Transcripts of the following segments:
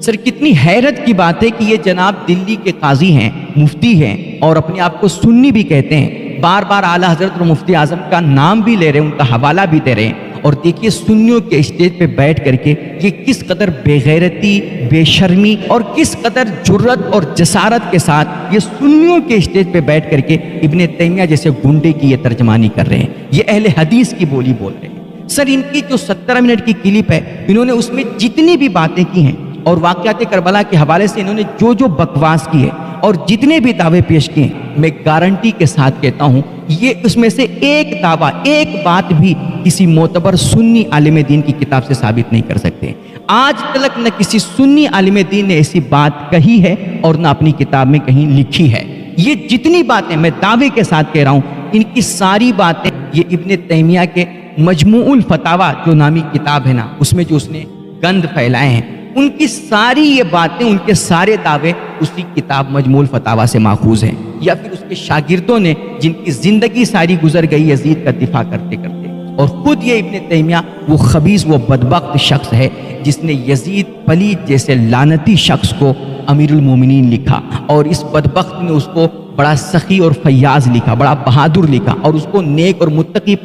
سر کتنی حیرت کی بات ہے کہ یہ جناب دلی کے قاضی ہیں، مفتی ہیں اور اپنے آپ کو سنی بھی کہتے ہیں، بار بار اعلیٰ حضرت اور مفتی اعظم کا نام بھی لے رہے ہیں، ان کا حوالہ بھی دے رہے ہیں، اور دیکھیے سنیوں کے اسٹیج پہ بیٹھ کر کے یہ کس قدر بے غیرتی، بے شرمی اور کس قدر جرت اور جسارت کے ساتھ یہ سنیوں کے اسٹیج پہ بیٹھ کر کے ابن تیمیہ جیسے گنڈے کی یہ ترجمانی کر رہے ہیں، یہ اہل حدیث کی بولی بول رہے ہیں۔ سر ان کی جو 17 منٹ کی کلپ ہے، انہوں نے اس میں جتنی بھی باتیں کی ہیں اور واقعات کربلا کے حوالے سے انہوں نے جو بکواس کی ہے اور جتنے بھی دعوے پیش کیے ہیں، میں گارنٹی کے ساتھ کہتا ہوں یہ اس میں سے ایک دعویٰ، ایک بات بھی کسی معتبر سنی عالم دین کی کتاب سے ثابت نہیں کر سکتے۔ آج تک نہ کسی سنی عالم دین نے ایسی بات کہی ہے اور نہ اپنی کتاب میں کہیں لکھی ہے۔ یہ جتنی باتیں میں دعوے کے ساتھ کہہ رہا ہوں، ان کی ساری باتیں یہ ابن تیمیہ کے مجموع الفتاوی جو نامی کتاب ہے نا، اس میں جو اس نے گند پھیلائے ہیں، ان کی ساری یہ باتیں، ان کے سارے دعوے اسی کتاب مجموع الفتاوی سے ماخوذ ہیں، یا پھر اس کے شاگردوں نے جن کی زندگی ساری گزر گئی یزید کا دفاع کرتے کرتے۔ اور خود یہ ابن تیمیہ وہ خبیث، وہ بدبخت شخص ہے جس نے یزید پلید جیسے لعنتی شخص کو امیر المومنین لکھا، اور اس بدبخت نے اس کو بڑا سخی اور فیاض لکھا، بڑا بہادر لکھا، اور اس کو نیک اور متقی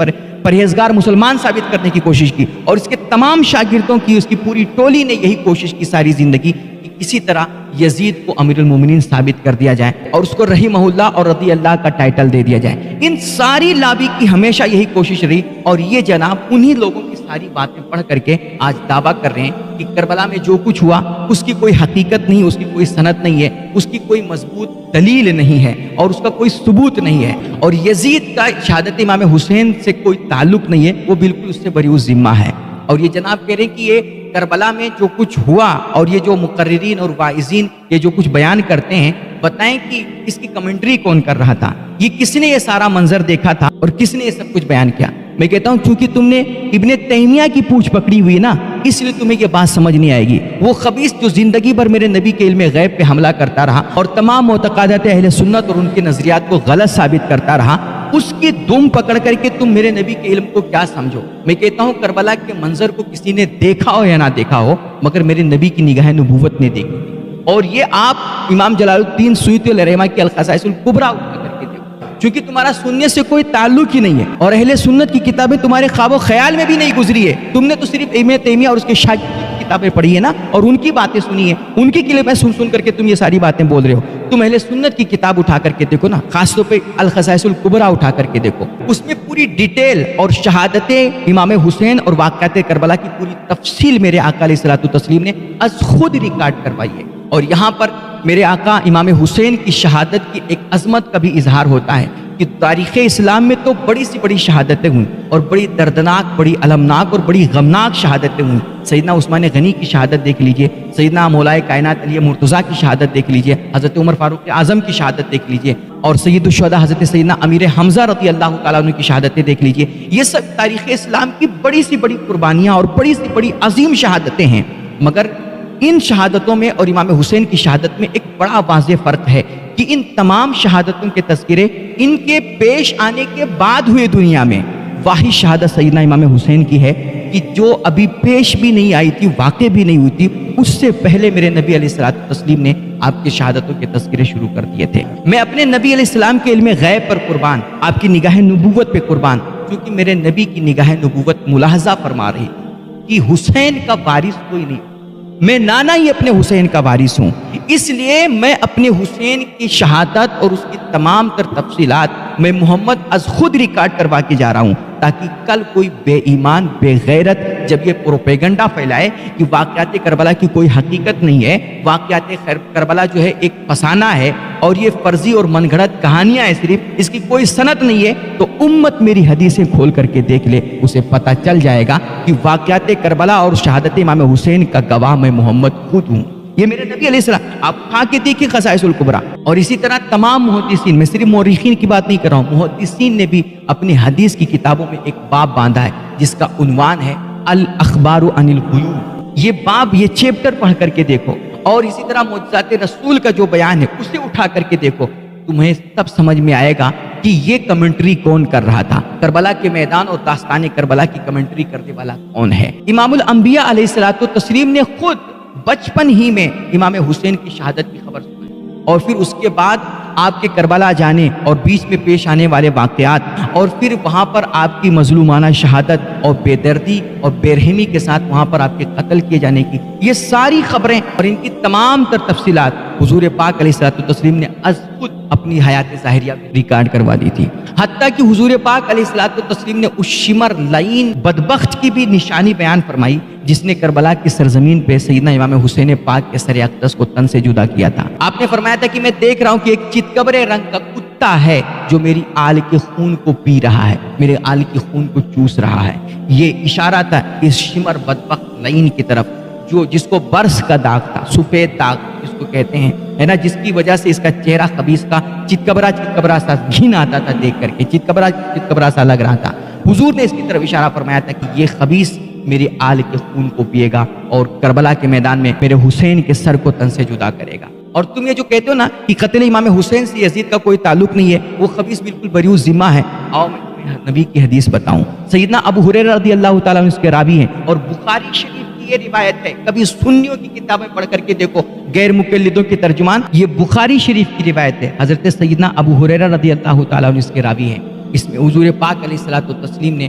پرہیزگار مسلمان ثابت کرنے کی کوشش کی، اور اس کے تمام شاگردوں کی، اس کی پوری ٹولی نے یہی کوشش کی ساری زندگی کہ کسی طرح یزید کو امیر المومنین ثابت کر دیا جائے اور اس کو رحمہ اللہ اور رضی اللہ کا ٹائٹل دے دیا جائے۔ ان ساری لابی کی ہمیشہ یہی کوشش رہی، اور یہ جناب انہی لوگوں کی ساری باتیں پڑھ کر کے آج دعویٰ کر رہے ہیں کہ کربلا میں جو کچھ ہوا اس کی کوئی حقیقت نہیں، اس کی کوئی سند نہیں ہے، اس کی کوئی مضبوط دلیل نہیں ہے اور اس کا کوئی ثبوت نہیں ہے، اور یزید کا شہادت امام حسین سے کوئی تعلق نہیں ہے، وہ بالکل اس سے بری ذمہ ہے۔ اور یہ جناب کہہ رہے ہیں کہ یہ کربلا میں جو کچھ ہوا اور یہ جو مقررین اور واعظین یہ جو کچھ بیان کرتے ہیں، بتائیں کہ اس کی کمنٹری کون کر رہا تھا، یہ کس نے یہ سارا منظر دیکھا تھا اور کس نے یہ سب کچھ بیان کیا؟ میں کہتا ہوں چونکہ تم نے ابن تیمیہ کی پوچھ پکڑی ہوئی نا، اس لیے تمہیں یہ بات سمجھ نہیں آئے گی۔ وہ خبیث جو زندگی بھر میرے نبی کے علم غیب پہ حملہ کرتا رہا اور تمام معتقدات اہل سنت اور ان کے نظریات کو غلط ثابت کرتا رہا، اس کی دم پکڑ کر کے تم میرے نبی کے علم کو کیا سمجھو؟ میں کہتا ہوں کربلا کے منظر کو کسی نے دیکھا ہو یا نہ دیکھا ہو، مگر میرے نبی کی نگاہ نبوت نے دیکھی، اور یہ آپ امام جلال الدین سیوطی علیہ رحمہ کی الخصائص الکبریٰ اٹھا کر کے دیکھو، چونکہ تمہارا سننے سے کوئی تعلق ہی نہیں ہے اور اہل سنت کی کتابیں تمہارے خواب و خیال میں بھی نہیں گزری ہے، تم نے تو صرف ابن تیمیہ اور اس کے شاگردوں کی کتابیں پڑھی ہے نا، اور ان کی باتیں سنی ہیں، ان کی کلپیں سن کر کے تم یہ ساری باتیں بول رہے ہو۔ تم اہل سنت کی کتاب اٹھا کر کے دیکھو نا، خاص طور پہ الخصائص الکبریٰ اٹھا کر کے دیکھو، اس میں پوری ڈیٹیل اور شہادتیں امام حسین اور واقعات کربلا کی پوری تفصیل میرے آقا علیہ الصلوۃ والتسلیم نے از خود ریکارڈ کروائی ہے، اور یہاں پر میرے آقا امام حسین کی شہادت کی ایک عظمت کا بھی اظہار ہوتا ہے کہ تاریخ اسلام میں تو بڑی سی بڑی شہادتیں ہوئیں اور بڑی دردناک، بڑی المناک اور بڑی غمناک شہادتیں ہوئیں۔ سیدنا عثمان غنی کی شہادت دیکھ لیجئے، سیدنا مولا کائنات علی مرتضیٰ کی شہادت دیکھ لیجئے، حضرت عمر فاروق اعظم کی شہادت دیکھ لیجئے، اور سید الشہداء حضرت سیدنا امیر حمزہ رضی اللہ تعالیٰ عنہ کی شہادتیں دیکھ لیجئے۔ یہ سب تاریخ اسلام کی بڑی سی بڑی قربانیاں اور بڑی سی بڑی عظیم شہادتیں ہیں، مگر ان شہادتوں میں اور امام حسین کی شہادت میں ایک بڑا واضح فرق ہے کہ ان تمام شہادتوں کے تذکرے ان کے پیش آنے کے بعد ہوئے دنیا میں۔ واحد شہادت سیدنا امام حسین کی ہے کہ جو ابھی پیش بھی نہیں آئی تھی، واقع بھی نہیں ہوئی تھی، اس سے پہلے میرے نبی علیہ الصلوۃ والتسلیم نے آپ کی شہادتوں کے تذکرے شروع کر دیے تھے۔ میں اپنے نبی علیہ السلام کے علم غیب پر قربان، آپ کی نگاہ نبوت پہ قربان، کیونکہ میرے نبی کی نگاہ نبوت ملاحظہ فرما رہی کہ حسین کا وارث کوئی نہیں، میں نانا ہی اپنے حسین کا وارث ہوں، اس لیے میں اپنے حسین کی شہادت اور اس کی تمام تر تفصیلات میں محمد از خود ریکارڈ کروا کے جا رہا ہوں، تاکہ کل کوئی بے ایمان بے غیرت جب یہ پروپیگنڈا پھیلائے کہ واقعات کربلا کی کوئی حقیقت نہیں ہے، واقعات کربلا جو ہے ایک فسانہ ہے اور یہ فرضی اور من گھڑت کہانیاں ہیں، صرف اس کی کوئی سند نہیں ہے، تو امت میری حدیثیں کھول کر کے دیکھ لے، اسے پتہ چل جائے گا کہ واقعات کربلا اور شہادت امام حسین کا گواہ میں محمد خود ہوں۔ یہ میرے نبی علیہ السلام، آپ اٹھا کے دیکھیں خصائص الکبریٰ، اور اسی طرح تمام محدثین، میں صرف مورخین کی بات نہیں کر رہا ہوں، محدثین نے بھی اپنی حدیث کی کتابوں میں ایک باب باندھا ہے جس کا عنوان ہے الاخبار عن الغیوب۔ یہ باب، یہ چیپٹر پڑھ کر کے دیکھو، اور اسی طرح معجزات رسول کا جو بیان ہے اسے اٹھا کر کے دیکھو، تمہیں تب سمجھ میں آئے گا کہ یہ کمنٹری کون کر رہا تھا، کربلا کے میدان اور داستان کربلا کی کمنٹری کرنے والا کون ہے۔ امام الانبیاء علیہ الصلوۃ والتسلیم نے خود بچپن ہی میں امام حسین کی شہادت کی خبر سنائی، اور پھر اس کے بعد آپ کے کربلا جانے اور بیچ میں پیش آنے والے واقعات، اور پھر وہاں پر آپ کی مظلومانہ شہادت اور بے دردی اور بے رحمی کے ساتھ وہاں پر آپ کے قتل کیے جانے کی یہ ساری خبریں اور ان کی تمام تر تفصیلات حضور پاک علیہ الصلوۃ والتسلیم نے از خود اپنی حیات ظاہریہ میں ریکارڈ کروا دی تھی، حتیٰ کہ حضور پاک علیہ الصلوۃ والتسلیم نے اس شمر لعین بدبخت کی بھی نشانی بیان فرمائی جس نے کربلا کی سرزمین پہ سیدنا امام حسین پاک کے سر اقدس کو تن سے جدا کیا تھا۔ آپ نے فرمایا تھا کہ میں دیکھ رہا ہوں کہ ایک چتکبر رنگ کا کتا ہے جو میری آل کے خون کو پی رہا ہے، میرے آل کے خون کو چوس رہا ہے۔ یہ اشارہ تھا اس شمر بدبخت لعین کی طرف جو جس کو برس کا داغ تھا، سفید داغ جس کو کہتے ہیں، ہے نا، جس کی وجہ سے اس کا چہرہ خبیث کا چتکبرا سا گھن آتا تھا دیکھ کر کے، چتکبرا سا لگ رہا تھا۔ حضور نے اس کی طرف اشارہ فرمایا تھا کہ یہ خبیث میرے آل کے خون کو پیے گا اور کربلا کے میدان میں میرے حسین کے سر کو تن سے جدا کرے گا۔ اور تم یہ جو کہتے ہو نا کہ قتل امام حسین سے یزید کا کوئی تعلق نہیں ہے، وہ خبیث بالکل بریء ذمہ ہے۔ آؤ میں تمہیں نبی کی حدیث بتاؤں۔ سیدنا ابو ہریرہ رضی اللہ تعالیٰ عنہ اس کے راوی ہیں، اور بخاری شریف کی یہ روایت ہے، کبھی سنیوں کی کتابیں پڑھ کر کے دیکھو، غیر مقلدوں کے ترجمان، یہ بخاری شریف کی روایت ہے، حضرت سیدنا ابو ہریرہ رضی اللہ تعالیٰ عنہ اس کے راوی ہیں۔ اس میں حضور پاک علیہ الصلوۃ والتسلیم نے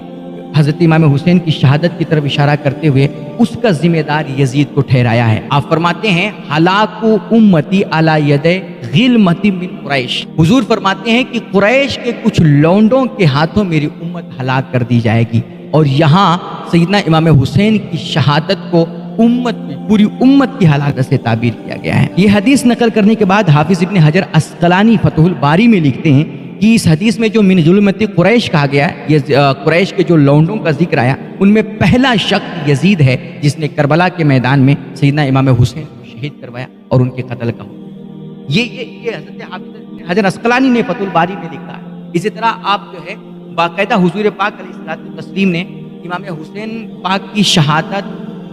حضرت امام حسین کی شہادت کی طرف اشارہ کرتے ہوئے اس کا ذمہ دار یزید کو ٹھہرایا ہے۔ آپ فرماتے ہیں ہلاک امتی علی ید غلمۃ من قریش، حضور فرماتے ہیں کہ قریش کے کچھ لونڈوں کے ہاتھوں میری امت ہلاک کر دی جائے گی، اور یہاں سیدنا امام حسین کی شہادت کو امت پوری امت کی ہلاکت سے تعبیر کیا گیا ہے۔ یہ حدیث نقل کرنے کے بعد حافظ ابن حجر عسقلانی فتح الباری میں لکھتے ہیں کہ اس حدیث میں جو من ظلمت قریش کہا گیا ہے، یہ قریش کے جو لونڈوں کا ذکر آیا، ان میں پہلا شخص یزید ہے جس نے کربلا کے میدان میں سیدنا امام حسین کو شہید کروایا اور ان کے قتل کا حکم۔ یہ حضرت حافظ حجر عسقلانی نے فتح الباری میں لکھا ہے۔ اسی طرح آپ جو ہے باقاعدہ حضور پاک علیہ الصلوۃ والتسلیم نے امام حسین پاک کی شہادت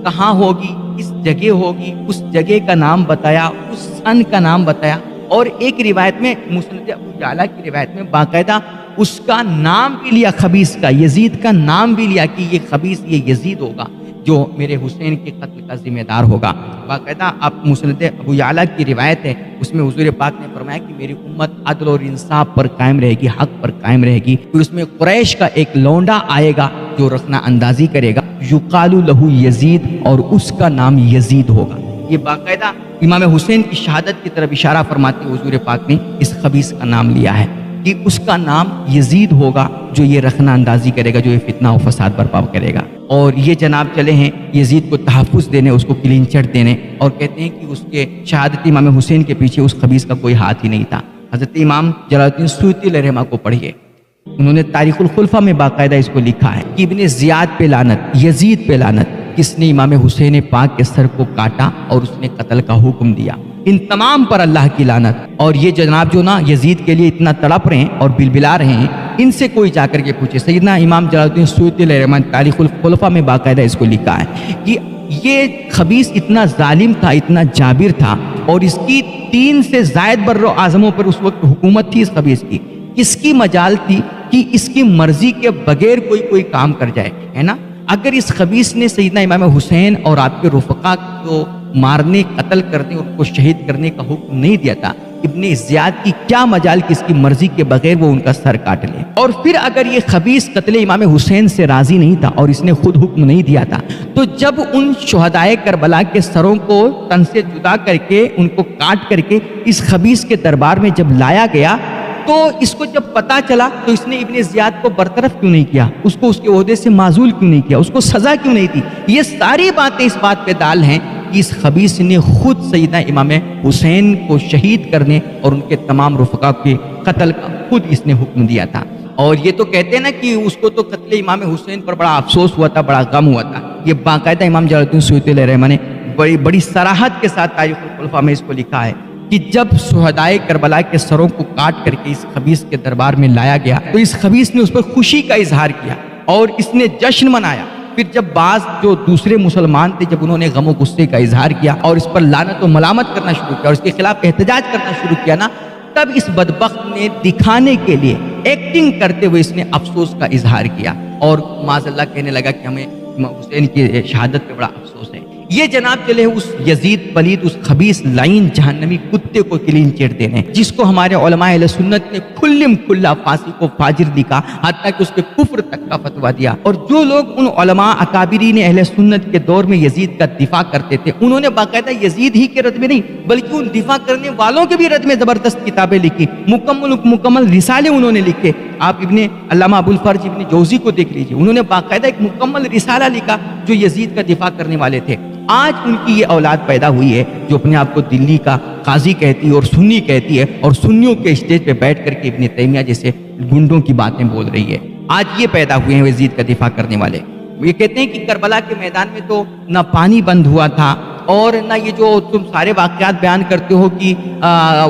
کہاں ہوگی، کس جگہ ہوگی، اس جگہ کا نام بتایا، اس سن کا نام بتایا، اور ایک روایت میں مسند ابو یعلا کی روایت میں باقاعدہ اس کا نام بھی لیا، خبیث کا، یزید کا نام بھی لیا کہ یہ خبیث یہ یزید ہوگا جو میرے حسین کے قتل کا ذمہ دار ہوگا۔ باقاعدہ آپ مسند ابو یعلا کی روایت ہے، اس میں حضور پاک نے فرمایا کہ میری امت عدل اور انصاف پر قائم رہے گی، حق پر قائم رہے گی۔ پھر اس میں قریش کا ایک لونڈا آئے گا جو رخنہ اندازی کرے گا، یقال لہ یزید، اور اس کا نام یزید ہوگا۔ یہ باقاعدہ امام حسین کی شہادت کی طرف اشارہ فرماتے ہوئے حضور پاک نے اس خبیث کا نام لیا ہے کہ اس کا نام یزید ہوگا جو یہ رخنہ اندازی کرے گا، جو یہ فتنہ و فساد برپا کرے گا۔ اور یہ جناب چلے ہیں یزید کو تحفظ دینے، اس کو کلین چٹ دینے، اور کہتے ہیں کہ اس کے شہادت امام حسین کے پیچھے اس خبیث کا کوئی ہاتھ ہی نہیں تھا۔ حضرت امام جلال الدین سیوطی علیہ رحمہ کو پڑھیے، انہوں نے تاریخ الخلفاء میں باقاعدہ اس کو لکھا ہے کہ ابن زیاد پہ لعنت، یزید پہ لعنت، کس نے امام حسین پاک کے سر کو کاٹا اور اس نے قتل کا حکم دیا، ان تمام پر اللہ کی لعنت۔ اور یہ جناب جو نا یزید کے لیے اتنا تڑپ رہے ہیں اور بلبلا رہے ہیں، ان سے کوئی جا کر کے پوچھے۔ سیدنا امام جلال الدین سیوطی علیہ رحمہ تاریخ الخلفاء میں باقاعدہ اس کو لکھا ہے کہ یہ خبیث اتنا ظالم تھا، اتنا جابر تھا، اور اس کی 3 سے زائد بر اعظموں پر اس وقت حکومت تھی اس خبیث کی۔ کس کی مجال تھی کہ اس کی مرضی کے بغیر کوئی کام کر جائے، ہے نا؟ اگر اس خبیث نے سیدنا امام حسین اور آپ کے رفقا کو مارنے، قتل کرنے، ان کو شہید کرنے کا حکم نہیں دیا تھا، ابن زیاد کی کیا مجال کہ اس کی مرضی کے بغیر وہ ان کا سر کاٹ لے۔ اور پھر اگر یہ خبیث قتل امام حسین سے راضی نہیں تھا اور اس نے خود حکم نہیں دیا تھا، تو جب ان شہدائے کربلا کے سروں کو تن سے جدا کر کے، ان کو کاٹ کر کے اس خبیث کے دربار میں جب لایا گیا، تو اس کو جب پتا چلا تو اس نے ابن زیاد کو برطرف کیوں نہیں کیا، اس کو اس کے عہدے سے معزول کیوں نہیں کیا، اس کو سزا کیوں نہیں دی؟ یہ ساری باتیں اس بات پہ دال ہیں کہ اس خبیث نے خود سیدنا امام حسین کو شہید کرنے اور ان کے تمام رفقا کے قتل کا خود اس نے حکم دیا تھا۔ اور یہ تو کہتے ہیں نا کہ اس کو تو قتل امام حسین پر بڑا افسوس ہوا تھا، بڑا غم ہوا تھا۔ یہ باقاعدہ امام جلال الدین سیوطی علیہ رحمہ نے بڑی صراحت کے ساتھ تاریخ الخلفاء میں اس کو لکھا ہے کہ جب شہدائے کربلا کے سروں کو کاٹ کر کے اس خبیث کے دربار میں لایا گیا تو اس خبیث نے اس پر خوشی کا اظہار کیا اور اس نے جشن منایا۔ پھر جب بعض جو دوسرے مسلمان تھے، جب انہوں نے غم و غصے کا اظہار کیا اور اس پر لعنت و ملامت کرنا شروع کیا اور اس کے خلاف احتجاج کرنا شروع کیا نا، تب اس بدبخت نے دکھانے کے لیے ایکٹنگ کرتے ہوئے اس نے افسوس کا اظہار کیا اور معاذ اللہ کہنے لگا کہ ہمیں امام حسین کی شہادت پہ بڑا افسوس ہے۔ یہ جناب چلے اس یزید پلید، اس خبیث لائن جہنمی کتے کو کلین چٹ دے رہے ہیں، جس کو ہمارے علماء اہل سنت نے کھلم کھلا فاسق و فاجر لکھا، حتیٰ کہ اس کے کفر تک کا فتویٰ دیا۔ اور جو لوگ ان علماء اکابرین اہل سنت کے دور میں یزید کا دفاع کرتے تھے، انہوں نے باقاعدہ یزید ہی کے رد میں نہیں بلکہ ان دفاع کرنے والوں کے بھی رد میں زبردست کتابیں لکھی، مکمل رسالے انہوں نے لکھے۔ آپ علامہ ابو الفرج ابن جوزی کو دیکھ لیجئے، انہوں نے باقاعدہ ایک مکمل رسالہ لکھا جو یزید کا دفاع کرنے والے تھے۔ آج ان کی یہ اولاد پیدا ہوئی ہے جو اپنے آپ کو دلی کا قاضی کہتی ہے اور سنی کہتی ہے، اور سنیوں کے اسٹیج پہ بیٹھ کر کے ابن تیمیہ جیسے گنڈوں کی باتیں بول رہی ہے۔ آج یہ پیدا ہوئے ہیں یزید کا دفاع کرنے والے۔ یہ کہتے ہیں کہ کربلا کے میدان میں تو نہ پانی بند ہوا تھا، اور نہ یہ جو تم سارے واقعات بیان کرتے ہو کہ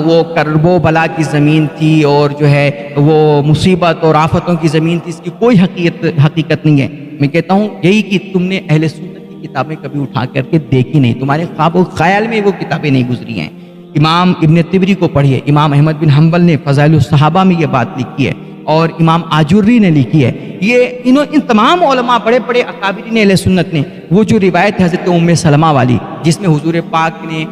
وہ کرب و بلا کی زمین تھی اور جو ہے وہ مصیبت اور آفتوں کی زمین تھی، اس کی کوئی حقیقت نہیں ہے۔ میں کہتا ہوں یہی کہ تم نے اہل سنت کی کتابیں کبھی اٹھا کر کے دیکھی نہیں، تمہارے خواب و خیال میں وہ کتابیں نہیں گزری ہیں۔ امام ابن طبری کو پڑھیے، امام احمد بن حنبل نے فضائل الصحابہ میں یہ بات لکھی ہے، اور امام آجوری نے لکھی ہے۔ ان تمام علماء بڑے بڑے اکابرین اہل سنت نے وہ جو روایت ہے حضرت ام سلمہ والی، جس میں حضور پاک نے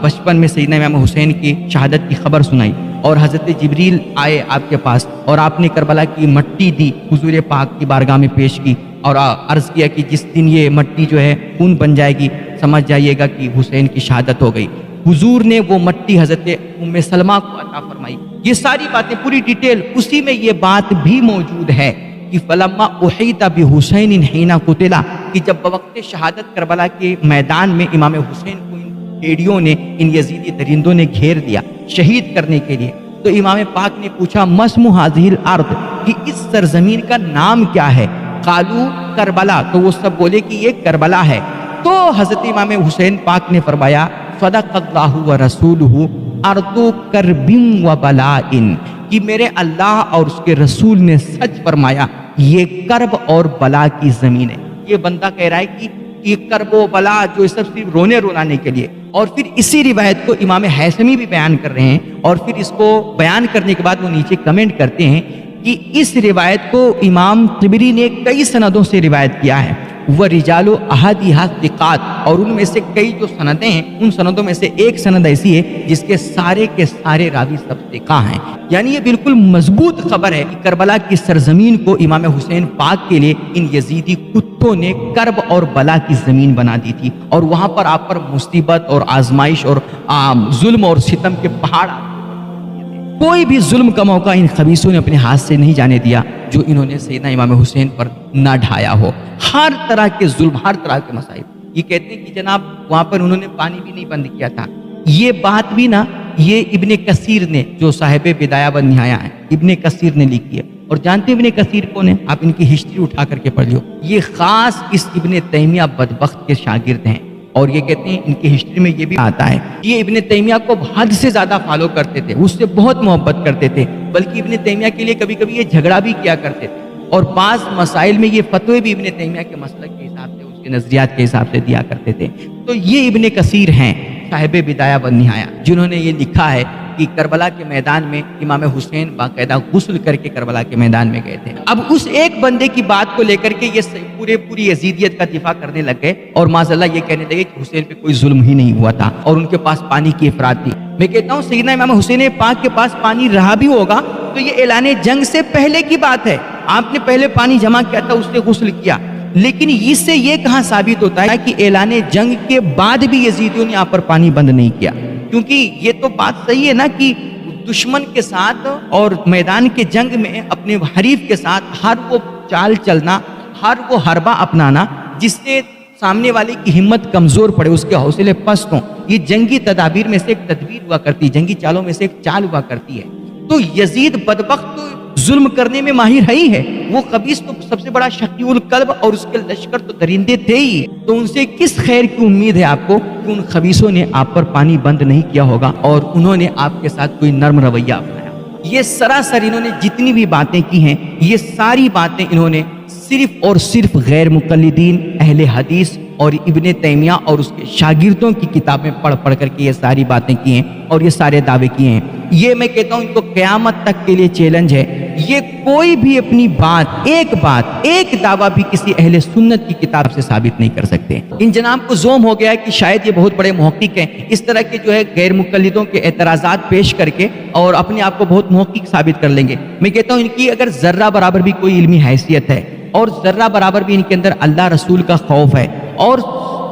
بچپن میں سیدنا امام حسین کی شہادت کی خبر سنائی، اور حضرت جبریل آئے آپ کے پاس اور آپ نے کربلا کی مٹی دی، حضور پاک کی بارگاہ میں پیش کی اور عرض کیا کہ جس دن یہ مٹی جو ہے خون بن جائے گی، سمجھ جائیے گا کہ حسین کی شہادت ہو گئی۔ حضور نے وہ مٹی حضرت ام سلمہ کو عطا فرمائی۔ یہ ساری باتیں پوری ڈیٹیل اسی میں یہ بات بھی موجود ہے کہ فلما احیط بحسین حین قتل، کہ جب بوقت شہادت کربلا کے میدان میں امام حسین کو ان بھیڑیوں نے، ان یزیدی درندوں نے گھیر دیا شہید کرنے کے لیے، تو امام پاک نے پوچھا مسم هذه الارض، کہ اس سرزمین کا نام کیا ہے؟ قالو کربلا، تو وہ سب بولے کہ یہ کربلا ہے۔ تو حضرت امام حسین پاک نے فرمایا صدق اللہ ورسولہ ارض کرب و بلاء، کہ میرے اللہ اور اس کے رسول نے سچ فرمایا یہ کرب اور بلا کی زمین ہے۔ یہ بندہ کہہ رہا ہے کہ یہ کرب و بلا جو سب صرف رونے رلانے کے لیے، اور پھر اسی روایت کو امام حیثمی بھی بیان کر رہے ہیں، اور پھر اس کو بیان کرنے کے بعد وہ نیچے کمنٹ کرتے ہیں کہ اس روایت کو امام طبری نے کئی سندوں سے روایت کیا ہے، وہ رجال و احادیث ثقات، اور ان میں سے کئی جو سندیں ہیں ان سندوں میں سے ایک سند ایسی ہے جس کے سارے راوی سب ثقہ ہیں۔ یعنی یہ بالکل مضبوط خبر ہے کہ کربلا کی سرزمین کو امام حسین پاک کے لیے ان یزیدی کتوں نے کرب اور بلا کی زمین بنا دی تھی، اور وہاں پر آپ پر مصیبت اور آزمائش اور ظلم اور ستم کے پہاڑ، کوئی بھی ظلم کا موقع ان خبیثوں نے اپنے ہاتھ سے نہیں جانے دیا جو انہوں نے سیدنا امام حسین پر نہ ڈھایا ہو۔ ہر طرح کے ظلم، ہر طرح کے مسائل۔ یہ کہتے ہیں کہ جناب وہاں پر انہوں نے پانی بھی نہیں بند کیا تھا۔ یہ بات بھی نا یہ ابن کثیر نے، جو صاحب بدایہ و نہایہ ہیں، ابن کثیر نے لکھی ہے۔ اور جانتے ہیں ابن کثیر کون ہے؟ آپ ان کی ہسٹری اٹھا کر کے پڑھ لیو۔ یہ خاص اس ابن تیمیہ بدبخت کے شاگرد ہیں، اور یہ کہتے ہیں ان کی ہسٹری میں یہ بھی آتا ہے یہ ابن تیمیہ کو حد سے زیادہ فالو کرتے تھے، اس سے بہت محبت کرتے تھے، بلکہ ابن تیمیہ کے لیے کبھی کبھی یہ جھگڑا بھی کیا کرتے تھے، اور بعض مسائل میں یہ فتوے بھی ابن تیمیہ کے مسلک کے حساب سے، اس کے نظریات کے حساب سے دیا کرتے تھے۔ تو یہ ابن کثیر ہیں صاحب بدایہ و نہایہ، جنہوں نے یہ لکھا ہے کہ کربلا کے میدان میں امام حسین باقاعدہ غسل کر کے کربلا کے میدان میں گئے تھے۔ اب اس ایک بندے کی بات کو لے کر کے یہ پوری یزیدیت کا دفاع کرنے لگ گئے، اور معاذ اللہ یہ کہنے لگے کہ حسین پہ کوئی ظلم ہی نہیں ہوا تھا، اور ان کے پاس پانی کی افراد تھی۔ میں کہتا ہوں سیدنا امام حسین پاک کے پاس پانی رہا بھی ہوگا تو یہ اعلان جنگ سے پہلے کی بات ہے، آپ نے پہلے پانی جمع کیا تھا، اس سے غسل کیا، لیکن اس سے یہ کہاں ثابت ہوتا ہے کہ اعلان جنگ کے بعد بھی یزیدیوں نے آپ پر پانی بند نہیں کیا؟ کیونکہ یہ تو بات صحیح ہے نا کہ دشمن کے ساتھ اور میدان کے جنگ میں اپنے حریف کے ساتھ ہر وہ چال چلنا، ہر وہ حربہ اپنانا جس سے سامنے والے کی ہمت کمزور پڑے، اس کے حوصلے پست ہوں، یہ جنگی تدابیر میں سے ایک تدبیر ہوا کرتی ہے، جنگی چالوں میں سے ایک چال ہوا کرتی ہے۔ تو یزید بدبخت تو ظلم کرنے میں ماہر ہے ہی ہے، وہ خبیث تو سب سے بڑا شقی القلب، اور اس کے لشکر تو درندے تھے ہی، تو ان سے کس خیر کی امید ہے آپ کو کہ ان خبیثوں نے آپ پر پانی بند نہیں کیا ہوگا اور انہوں نے آپ کے ساتھ کوئی نرم رویہ اپنایا؟ یہ سراسر انہوں نے جتنی بھی باتیں کی ہیں، یہ ساری باتیں انہوں نے صرف اور صرف غیر مقلدین، اہل حدیث اور ابن تیمیہ اور اس کے شاگردوں کی کتابیں پڑھ پڑھ کر کے یہ ساری باتیں کی ہیں اور یہ سارے دعوے کیے ہیں۔ یہ میں کہتا ہوں ان کو قیامت تک کے لیے چیلنج ہے، یہ کوئی بھی اپنی بات ایک دعویٰ بھی کسی اہل سنت کی کتاب سے ثابت نہیں کر سکتے۔ ان جناب کو زوم ہو گیا ہے کہ شاید یہ بہت بڑے محقق ہیں، اس طرح کے جو ہے غیر مقلدوں کے اعتراضات پیش کر کے اور اپنے آپ کو بہت محقق ثابت کر لیں گے۔ میں کہتا ہوں ان کی اگر ذرہ برابر بھی کوئی علمی حیثیت ہے اور ذرہ برابر بھی ان کے اندر اللہ رسول کا خوف ہے اور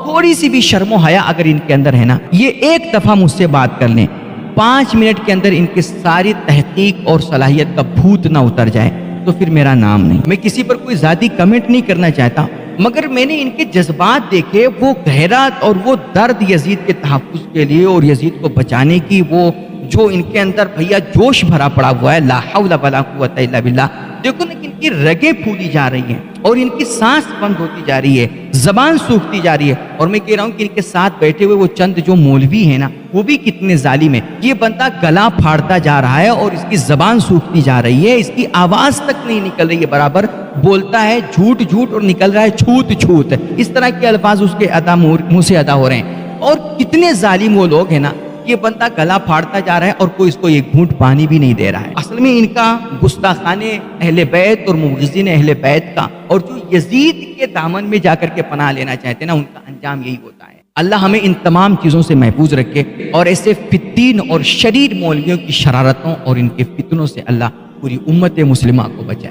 تھوڑی سی بھی شرم و حیا اگر ان کے اندر ہے نا، یہ ایک دفعہ مجھ سے بات کر لیں، 5 منٹ کے اندر ان کی ساری تحقیق اور صلاحیت کا بھوت نہ اتر جائے تو پھر میرا نام نہیں۔ میں کسی پر کوئی ذاتی کمنٹ نہیں کرنا چاہتا، مگر میں نے ان کے جذبات دیکھے، وہ غیرت اور وہ درد یزید کے تحفظ کے لیے اور یزید کو بچانے کی، وہ جو ان کے اندر بھیا جوش بھرا پڑا ہوا ہے، لا حول ولا قوت الا باللہ۔ دیکھو نا ان کی رگیں پھولی جا رہی ہیں اور ان کی سانس بند ہوتی جا رہی ہے، زبان سوکھتی جا رہی ہے، اور میں کہہ رہا ہوں کہ ان کے ساتھ بیٹھے ہوئے وہ چند جو مولوی ہیں نا، وہ بھی کتنے ظالم ہیں۔ یہ بندہ گلا پھاڑتا جا رہا ہے اور اس کی زبان سوکھتی جا رہی ہے، اس کی آواز تک نہیں نکل رہی ہے برابر، بولتا ہے جھوٹ جھوٹ اور نکل رہا ہے چھوت چھوت، اس طرح کے الفاظ اس کے منہ سے ادا ہو رہے ہیں۔ اور کتنے ظالم وہ لوگ ہیں نا، یہ بندہ گلا پھاڑتا جا رہا ہے اور کوئی اس کو ایک گھونٹ پانی بھی نہیں دے رہا ہے۔ اصل میں ان کا گستاخانے اہل بیت اور مبغضین اہل بیت کا، اور جو یزید کے دامن میں جا کر کے پناہ لینا چاہتے ہیں نا، ان کا انجام یہی ہوتا ہے۔ اللہ ہمیں ان تمام چیزوں سے محفوظ رکھے اور ایسے فتین اور شریر مولویوں کی شرارتوں اور ان کے فتنوں سے اللہ پوری امت مسلمہ کو بچائے۔